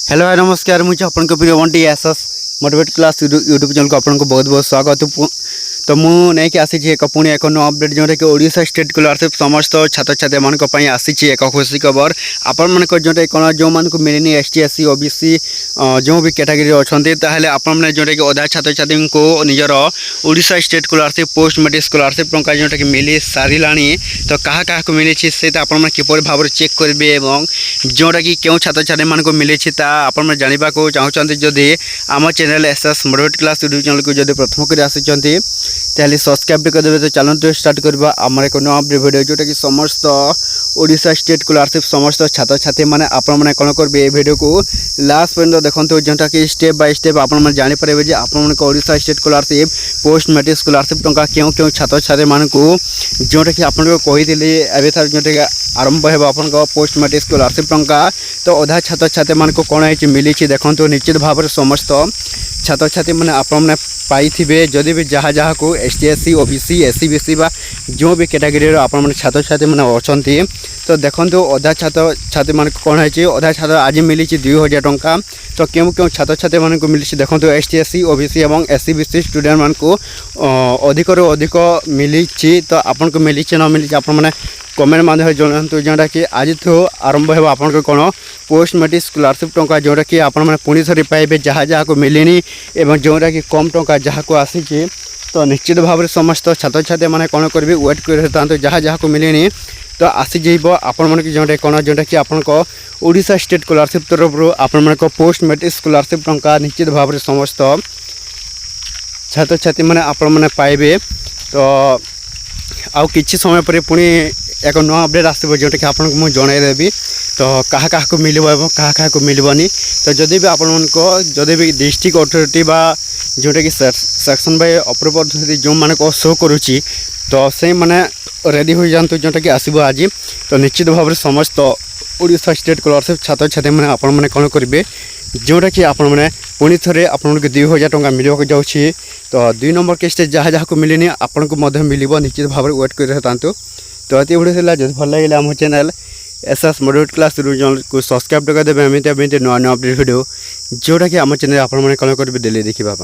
Hello hi नमस्कार मुझे अपन प्रिय Bunty SS motivate class YouTube channel को अपन को बहुत बहुत स्वागत। तो मुझे नहीं कि आसी एक पुणी एक नुआ अपडेट जोटा कि ओडिशा स्टेट स्कॉलरशिप समस्त छात्र छात्री मानी आसी एक खुशी खबर आपण मान जोटा कौन जो मान मिलनी एसटी एससी ओबीसी जो भी कैटेगरी अच्छा आपने जोटा कि अधा छात्र छात्री को निजर Odisha state scholarship post matric scholarship टंका जोटा कि मिली सारा तो क्या क्या मिली से किपर भाव चेक करेंगे और जोटा कि क्यों छात्र छात्री मान मिली आपने जानवा चाहते जदि आम channel SS motivate class YouTube channel को जब प्रथम कर आसी ताली सब्सक्राइब करदे। तो चलते स्टार्ट करवा आम एक नुआ भिडियो जोटा कि समस्त ओडिशा स्टेट स्कॉलरशिप समस्त छात्र छात्री मैंने आपने कौन करेंगे ये भिडियो को लास्ट पर्यटन देखते जोटा कि स्टेप बाय स्टेप आपने जानीपर जे आपन Odisha state scholarship post matric scholarship टंका क्यों क्यों छात्र छात्री मानक जोटा कि आपको कही एवं जोटा कि आरंभ हो आपन पोस्ट मेट्रिक स्कॉलरशिप टंका तो अधा छात्र छात्री मानक कौन है मिली देखो निश्चित भाव समस्त छात्र छात्री मैंने आपने पाई जदि भी जहाँ जहाँ को ST SC OBC SC BC बा जो भी कैटेगरी आपने छात्र छात्री मैंने अच्छा तो देखो अधा छात्र छात्री मान कौन है अधा छात्र आज मिली 2000 टंका तो क्यों क्यों छात्र छात्री मान मिली देखो एसटी एससी ओबीसी और एससी बीसी स्टूडेंट मान को अधिक अधिक मिली तो आपन को मिली न मिली आपने कमेंट माध्यम जनातु जोटा कि आज आरंभ हो आपन कौन पोस्ट मेट्रिक स्कॉलरशिप टंका जोटा कि आपने पुणी थे पाइबे जहाँ जहाँ को मिलनी एवं जोटा कि कम टंका जहाँ को आसी तो निश्चित भाव समस्त छात्र छात्री मैंने कौन करेंगे वेट कर जहाँ जहाँ को मिलनी तो आसी जाइए आपण मन की जोटा कौन जोटा कि आपन को ओडिशा स्टेट स्कॉलरशिप तरफ आपण पोस्ट मेट्रिक स्कॉलरशिप टंका निश्चित भाव समस्त छात्र छात्री मैंने आपण मैंने पाइबे। तो आउ किछि समय पर पुणी एक नुआ अपडेट आसो जोटा कि आपको मुझे जनईदेवी तो क्या क्या को मिल क्या क्या को मिलनी तो जदि भी आपण जदि भी डिस्ट्रिक्ट अथॉरिटी बा जोटा कि सेक्शन बाय अप्रूव अथॉरिटी जो मान को शो करुच्ची तो से मैंने रेडी हो जातु जोटा कि आसब आज तो निश्चित भाव समस्त ओडिशा स्टेट स्कॉलरशिप छात्र छात्री मैंने आपण मैंने कौन करेंगे जोटा कि आपण मैंने पुणी थे आपको 2000 टंका मिलवा जाऊँगी तो 2 नंबर केस जहाँ जहाँ को मिलनी आपन को मिल निश्चित भाव वेट कर तो ये वीडियो जो भल लगे आम channel SS motivate class channel को सब्सक्राइब कर देवे एमती नुआ नुआ अपडेट वीडियो जोटा कि आम चैनल आपने कौन करेंगे डेली देखा।